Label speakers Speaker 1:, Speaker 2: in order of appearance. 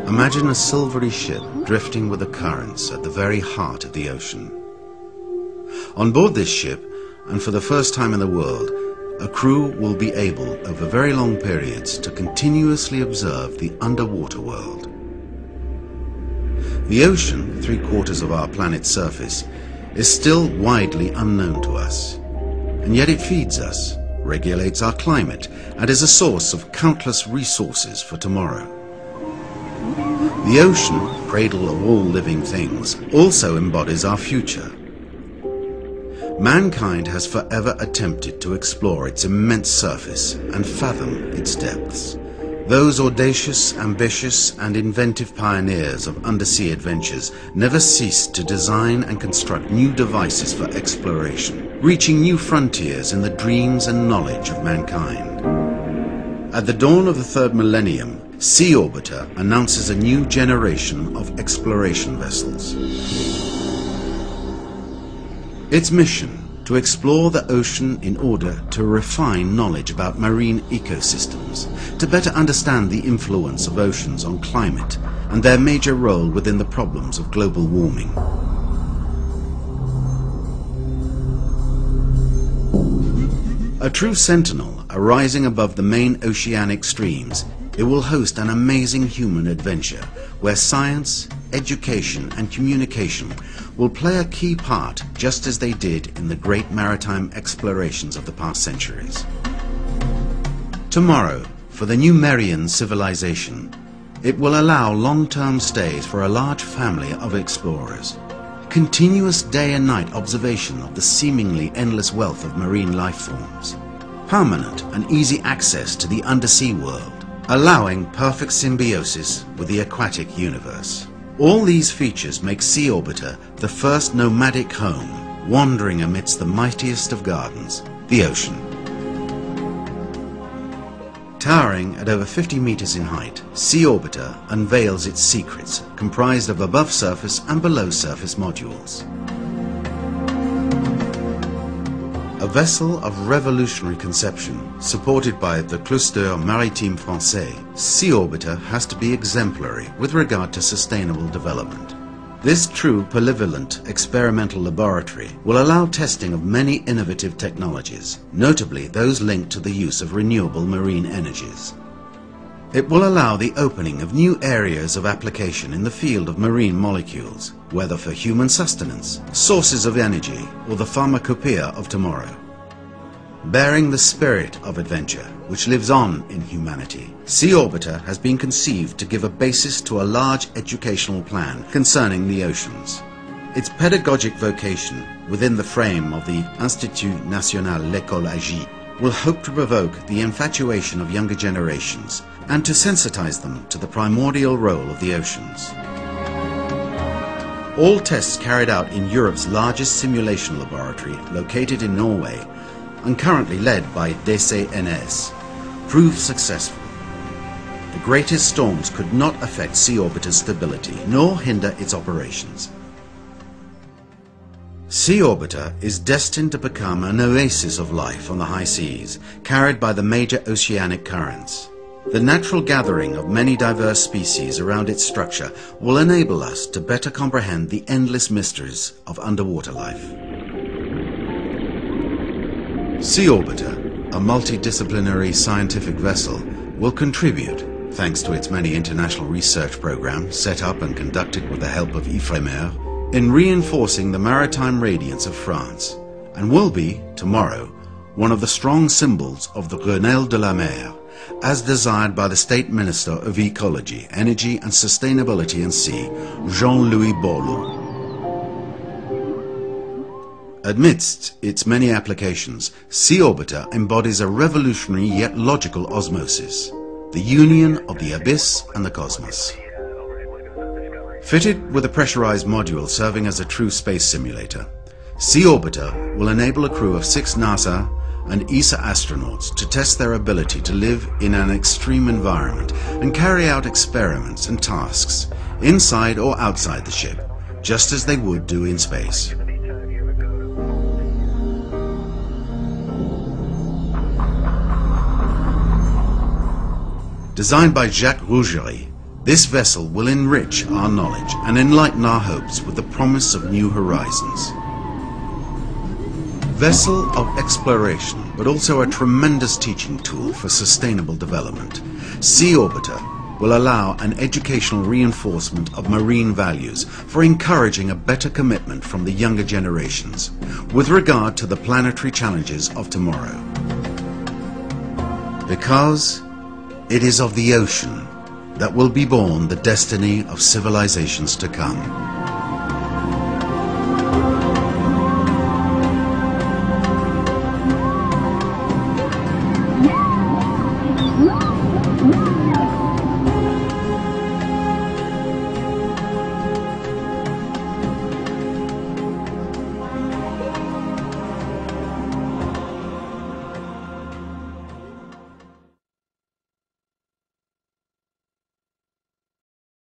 Speaker 1: Imagine a silvery ship drifting with the currents at the very heart of the ocean. On board this ship, and for the first time in the world, a crew will be able, over very long periods, to continuously observe the underwater world. The ocean, 3/4 of our planet's surface, is still widely unknown to us. And yet it feeds us, regulates our climate, and is a source of countless resources for tomorrow. The ocean, cradle of all living things, also embodies our future. Mankind has forever attempted to explore its immense surface and fathom its depths. Those audacious, ambitious, and inventive pioneers of undersea adventures never ceased to design and construct new devices for exploration, reaching new frontiers in the dreams and knowledge of mankind. At the dawn of the third millennium, Sea Orbiter announces a new generation of exploration vessels. Its mission: to explore the ocean in order to refine knowledge about marine ecosystems, to better understand the influence of oceans on climate and their major role within the problems of global warming. A true sentinel arising above the main oceanic streams, it will host an amazing human adventure where science, education and communication will play a key part, just as they did in the great maritime explorations of the past centuries. Tomorrow, for the new Merian civilization, it will allow long-term stays for a large family of explorers, continuous day and night observation of the seemingly endless wealth of marine life forms, permanent and easy access to the undersea world, allowing perfect symbiosis with the aquatic universe. All these features make Sea Orbiter the first nomadic home, wandering amidst the mightiest of gardens, the ocean. Towering at over 50 meters in height, Sea Orbiter unveils its secrets, comprised of above-surface and below-surface modules. A vessel of revolutionary conception, supported by the Cluster Maritime Français, Sea Orbiter has to be exemplary with regard to sustainable development. This true polyvalent experimental laboratory will allow testing of many innovative technologies, notably those linked to the use of renewable marine energies. It will allow the opening of new areas of application in the field of marine molecules, whether for human sustenance, sources of energy, or the pharmacopoeia of tomorrow. Bearing the spirit of adventure, which lives on in humanity, Sea Orbiter has been conceived to give a basis to a large educational plan concerning the oceans. Its pedagogic vocation, within the frame of the Institut National L'École Agit, will hope to provoke the infatuation of younger generations and to sensitize them to the primordial role of the oceans. All tests carried out in Europe's largest simulation laboratory, located in Norway, and currently led by DCNS, proved successful. The greatest storms could not affect Sea Orbiter's stability, nor hinder its operations. Sea Orbiter is destined to become an oasis of life on the high seas, carried by the major oceanic currents. The natural gathering of many diverse species around its structure will enable us to better comprehend the endless mysteries of underwater life. Sea Orbiter, a multidisciplinary scientific vessel, will contribute, thanks to its many international research programs set up and conducted with the help of Ifremer, in reinforcing the maritime radiance of France, and will be, tomorrow, one of the strong symbols of the Grenelle de la Mer, as desired by the State Minister of Ecology, Energy and Sustainability and Sea, Jean-Louis Borloo. Amidst its many applications, Sea Orbiter embodies a revolutionary yet logical osmosis, the union of the abyss and the cosmos. Fitted with a pressurized module serving as a true space simulator, Sea Orbiter will enable a crew of 6 NASA and ESA astronauts to test their ability to live in an extreme environment and carry out experiments and tasks inside or outside the ship, just as they would do in space. Designed by Jacques Rougerie, this vessel will enrich our knowledge and enlighten our hopes with the promise of new horizons. Vessel of exploration, but also a tremendous teaching tool for sustainable development, Sea Orbiter will allow an educational reinforcement of marine values for encouraging a better commitment from the younger generations with regard to the planetary challenges of tomorrow. Because it is of the ocean that will be born the destiny of civilizations to come.